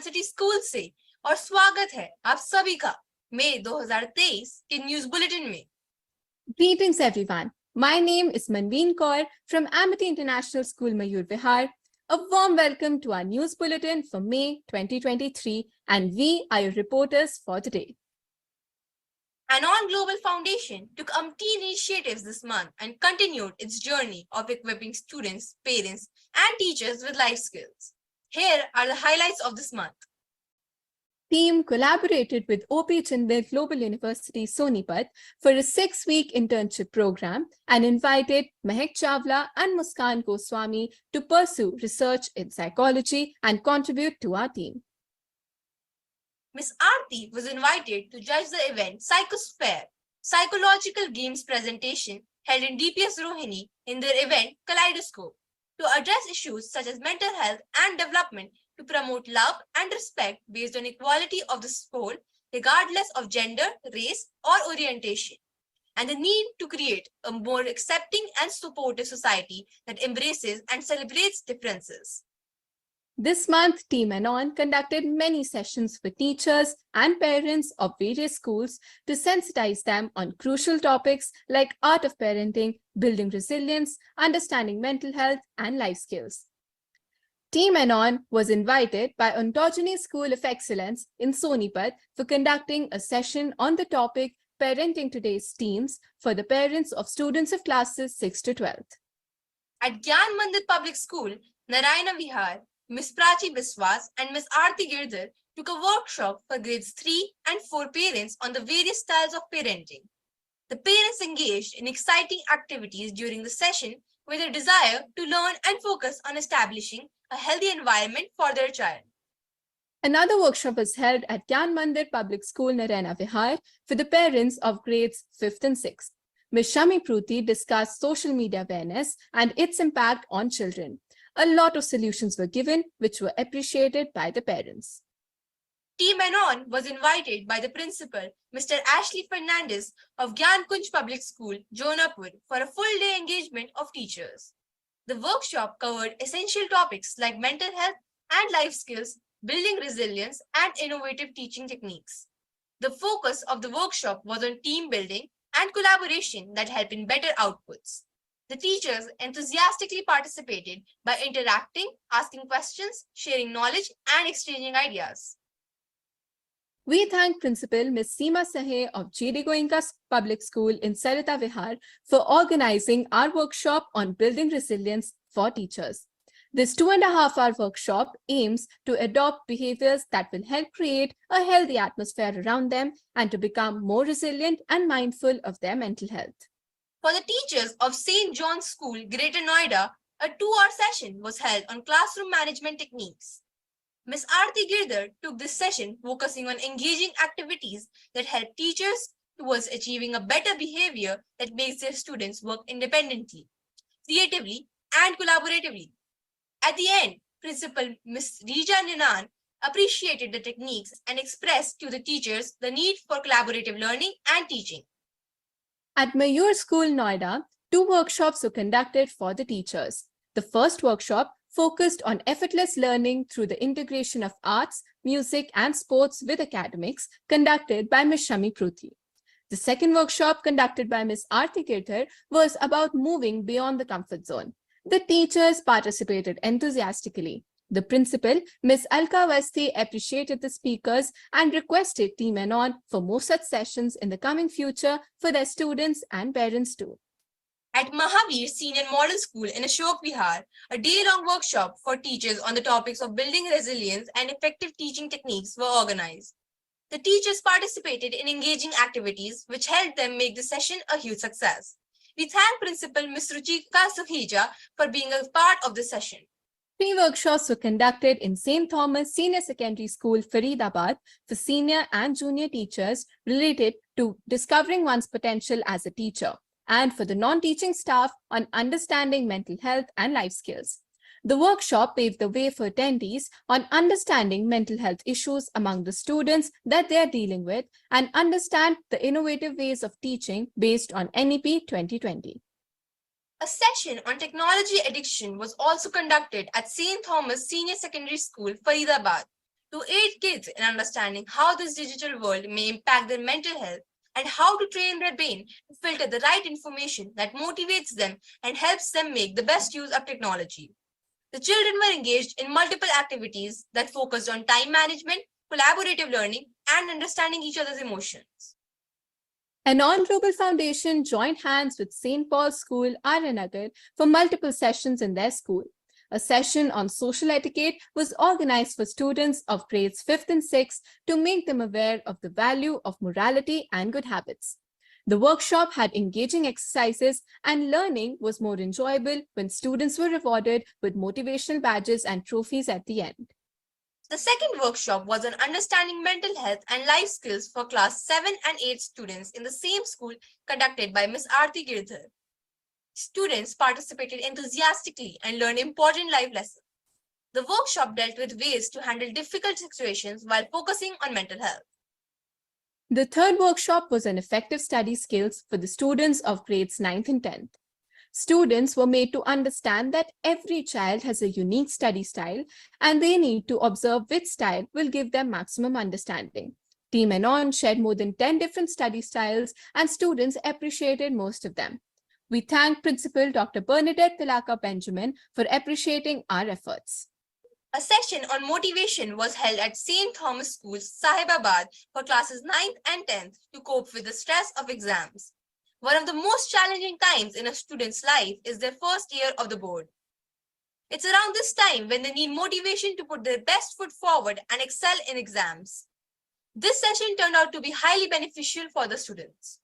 Fun city school से और स्वागत है आप सभी का मई 2023 के न्यूज बुलेटिन में। Greetings everyone. My name is Manveen Kaur from Amity International School, Mayur Vihar. A warm welcome to our news bulletin for May 2023, and we are your reporters for today. Anon Global Foundation took umpteen initiatives this month and continued its journey of equipping students, parents, and teachers with life skills. Here are the highlights of this month. Team collaborated with OP Jindal Global University Sonipat for a 6-week internship program and invited Mehak Chawla and Muskan Goswami to pursue research in psychology and contribute to our team. Ms. Aarti was invited to judge the event Psychosphere, Psychological Games presentation held in DPS Rohini in their event Kaleidoscope to address issues such as mental health and development to promote love and respect based on equality of the soul regardless of gender, race or orientation, and the need to create a more accepting and supportive society that embraces and celebrates differences. This month, Team Anon conducted many sessions with teachers and parents of various schools to sensitize them on crucial topics like art of parenting, building resilience, understanding mental health, and life skills. Team Anon was invited by Ontogeny School of Excellence in Sonipat for conducting a session on the topic Parenting Today's Teens for the parents of students of classes 6 to 12. At Gyan Mandir Public School, Narayana Vihar, Ms. Prachi Biswas and Ms. Aarti Girdhar took a workshop for grades 3 and 4 parents on the various styles of parenting. The parents engaged in exciting activities during the session with a desire to learn and focus on establishing a healthy environment for their child. Another workshop was held at Gyan Mandir Public School, Narayana Vihar for the parents of grades 5th and 6th. Ms. Shami Pruthi discussed social media awareness and its impact on children. A lot of solutions were given, which were appreciated by the parents. Team Anon was invited by the principal, Mr. Ashley Fernandez of Gyan Kunj Public School, Jonapur, for a full-day engagement of teachers. The workshop covered essential topics like mental health and life skills, building resilience, and innovative teaching techniques. The focus of the workshop was on team building and collaboration that help in better outputs. The teachers enthusiastically participated by interacting, asking questions, sharing knowledge, and exchanging ideas. We thank Principal Ms. Seema Sahe of G.D. Goenka Public School in Sarita Vihar for organizing our workshop on building resilience for teachers. This 2.5-hour workshop aims to adopt behaviors that will help create a healthy atmosphere around them and to become more resilient and mindful of their mental health. For the teachers of St. John's School, Greater Noida, a 2-hour session was held on classroom management techniques. Ms. Aarti Girdhar took this session focusing on engaging activities that help teachers towards achieving a better behavior that makes their students work independently, creatively, and collaboratively. At the end, Principal Ms. Rija Ninan appreciated the techniques and expressed to the teachers the need for collaborative learning and teaching. At Mayur School, Noida, 2 workshops were conducted for the teachers. The first workshop focused on effortless learning through the integration of arts, music, and sports with academics, conducted by Ms. Shami Pruthi. The second workshop, conducted by Ms. Aarti Girdhar, was about moving beyond the comfort zone. The teachers participated enthusiastically. The principal, Ms. Alka Vasti, appreciated the speakers and requested Team Anon for more such sessions in the coming future for their students and parents too. At Mahavir Senior Model School in Ashok Vihar, a day-long workshop for teachers on the topics of building resilience and effective teaching techniques were organized. The teachers participated in engaging activities which helped them make the session a huge success. We thank Principal Ms. Ruchika Sukhija for being a part of the session. 3 workshops were conducted in St. Thomas Senior Secondary School, Faridabad, for senior and junior teachers related to discovering one's potential as a teacher, and for the non-teaching staff on understanding mental health and life skills. The workshop paved the way for attendees on understanding mental health issues among the students that they are dealing with and understand the innovative ways of teaching based on NEP 2020. A session on technology addiction was also conducted at St. Thomas Senior Secondary School, Faridabad. to aid kids in understanding how this digital world may impact their mental health and how to train their brain to filter the right information that motivates them and helps them make the best use of technology. The children were engaged in multiple activities that focused on time management, collaborative learning, and understanding each other's emotions. A non-global foundation joined hands with St. Paul's School, Aranagar, for multiple sessions in their school. A session on social etiquette was organized for students of grades 5th and 6th to make them aware of the value of morality and good habits. The workshop had engaging exercises, and learning was more enjoyable when students were rewarded with motivational badges and trophies at the end. The second workshop was on understanding mental health and life skills for class 7 and 8 students in the same school, conducted by Ms. Aarti Girdhar. Students participated enthusiastically and learned important life lessons. The workshop dealt with ways to handle difficult situations while focusing on mental health. The third workshop was on effective study skills for the students of grades 9th and 10th. Students were made to understand that every child has a unique study style and they need to observe which style will give them maximum understanding. Team Anon shared more than 10 different study styles and students appreciated most of them. We thank Principal Dr. Bernadette Pilaka Benjamin for appreciating our efforts. A session on motivation was held at St. Thomas School, Sahibabad for classes 9th and 10th to cope with the stress of exams. One of the most challenging times in a student's life is their first year of the board. It's around this time when they need motivation to put their best foot forward and excel in exams. This session turned out to be highly beneficial for the students.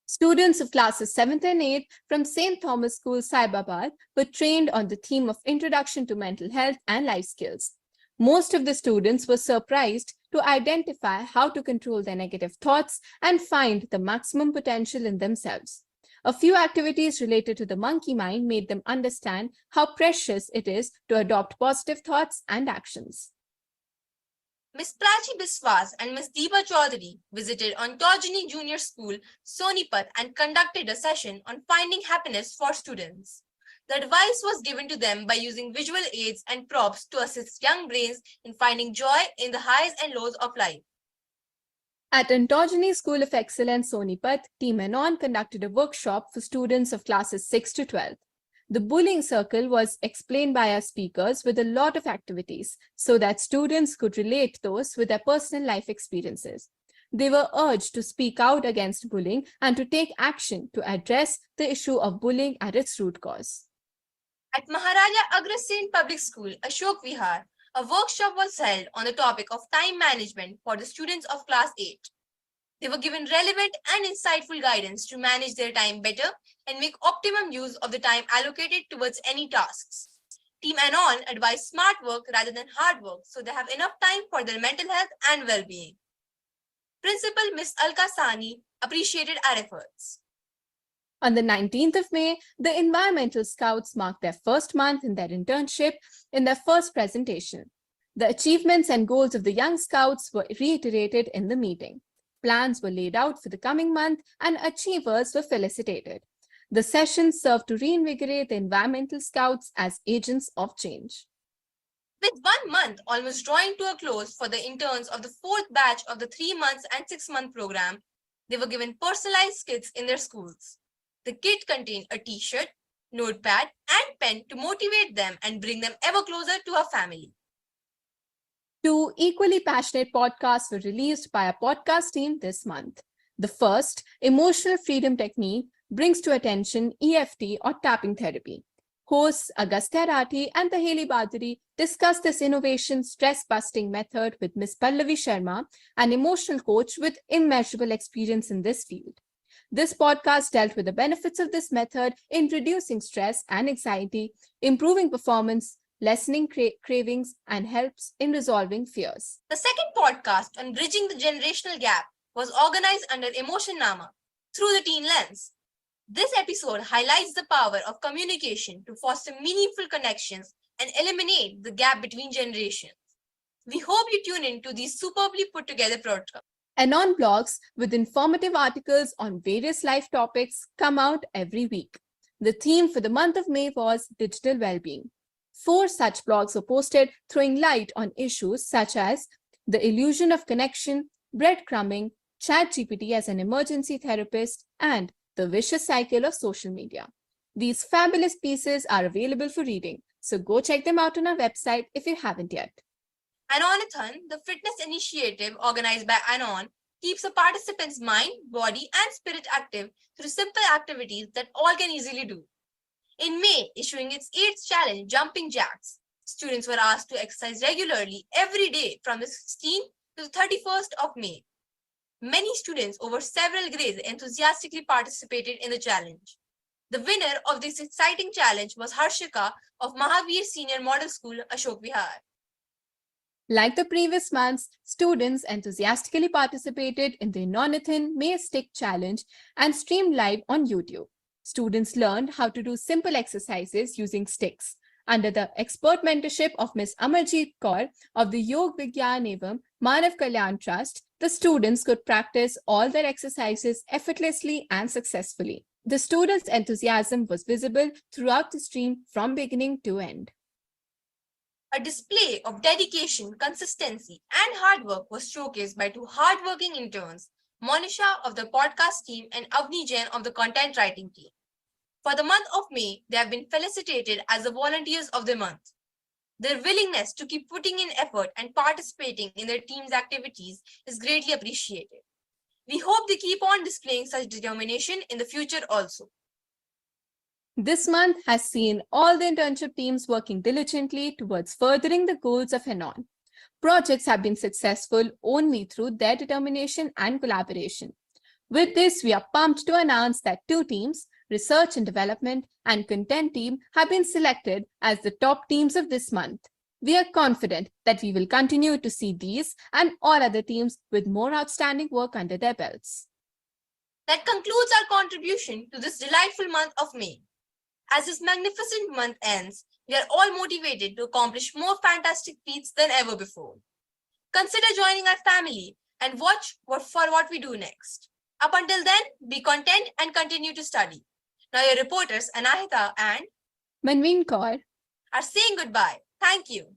Students of classes 7th and 8th from St. Thomas School, Saibabad were trained on the theme of Introduction to Mental Health and Life Skills. Most of the students were surprised to identify how to control their negative thoughts and find the maximum potential in themselves. A few activities related to the monkey mind made them understand how precious it is to adopt positive thoughts and actions. Ms. Prachi Biswas and Ms. Deepa Chaudhary visited Ontogeny Junior School, Sonipat, and conducted a session on finding happiness for students. The advice was given to them by using visual aids and props to assist young brains in finding joy in the highs and lows of life. At Ontogeny School of Excellence, Sonipat, Team Anon conducted a workshop for students of classes 6 to 12. The bullying circle was explained by our speakers with a lot of activities so that students could relate those with their personal life experiences. They were urged to speak out against bullying and to take action to address the issue of bullying at its root cause. At Maharaja Agrasen Public School, Ashok Vihar, a workshop was held on the topic of time management for the students of class 8. They were given relevant and insightful guidance to manage their time better and make optimum use of the time allocated towards any tasks. Team Anon advised smart work rather than hard work so they have enough time for their mental health and well-being. Principal Ms. Alka Sani appreciated our efforts. On the 19th of May, the Environmental Scouts marked their first month in their internship in their first presentation. The achievements and goals of the young Scouts were reiterated in the meeting. Plans were laid out for the coming month and achievers were felicitated. The session served to reinvigorate the Environmental Scouts as agents of change. With 1 month almost drawing to a close for the interns of the 4th batch of the 3 months and 6-month program, they were given personalized kits in their schools. The kit contained a t-shirt, notepad, and pen to motivate them and bring them ever closer to a family. 2 equally passionate podcasts were released by our podcast team this month. The first, Emotional Freedom Technique, brings to attention EFT or tapping therapy. Hosts Agastya Rathi and Taheli Baduri discussed this innovation stress-busting method with Ms. Pallavi Sharma, an emotional coach with immeasurable experience in this field. This podcast dealt with the benefits of this method in reducing stress and anxiety, improving performance, lessening cravings, and helps in resolving fears. The second podcast on bridging the generational gap was organized under Emotion Nama through the teen lens. This episode highlights the power of communication to foster meaningful connections and eliminate the gap between generations. We hope you tune in to these superbly put together podcasts. Anon blogs with informative articles on various life topics come out every week. The theme for the month of May was digital well-being. 4 such blogs were posted, throwing light on issues such as the illusion of connection, breadcrumbing, ChatGPT as an emergency therapist, and the vicious cycle of social media. These fabulous pieces are available for reading, so go check them out on our website if you haven't yet. Anonathon, the fitness initiative organized by Anon, keeps a participant's mind, body, and spirit active through simple activities that all can easily do. In May, issuing its 8th challenge, Jumping Jacks, students were asked to exercise regularly every day from the 16th to the 31st of May. Many students over several grades enthusiastically participated in the challenge. The winner of this exciting challenge was Harshika of Mahavir Senior Model School, Ashok Vihar. Like the previous months, students enthusiastically participated in the Anonathon May Stick Challenge and streamed live on YouTube. Students learned how to do simple exercises using sticks. Under the expert mentorship of Ms. Amarjeet Kaur of the Yog Vigyan Evam Manav Kalyan Trust, the students could practice all their exercises effortlessly and successfully. The students' enthusiasm was visible throughout the stream from beginning to end. A display of dedication, consistency, and hard work was showcased by 2 hardworking interns, Monisha of the podcast team and Avni Jain of the content writing team. For the month of May, they have been felicitated as the volunteers of the month. Their willingness to keep putting in effort and participating in their team's activities is greatly appreciated. We hope they keep on displaying such determination in the future also. This month has seen all the internship teams working diligently towards furthering the goals of Anon. Projects have been successful only through their determination and collaboration. With this, we are pumped to announce that 2 teams, Research and Development and Content team, have been selected as the top teams of this month. We are confident that we will continue to see these and all other teams with more outstanding work under their belts. That concludes our contribution to this delightful month of May. As this magnificent month ends, we are all motivated to accomplish more fantastic feats than ever before. Consider joining our family and watch for what we do next. Up until then, be content and continue to study. Now your reporters Anahita and Manveen Kaur are saying goodbye. Thank you.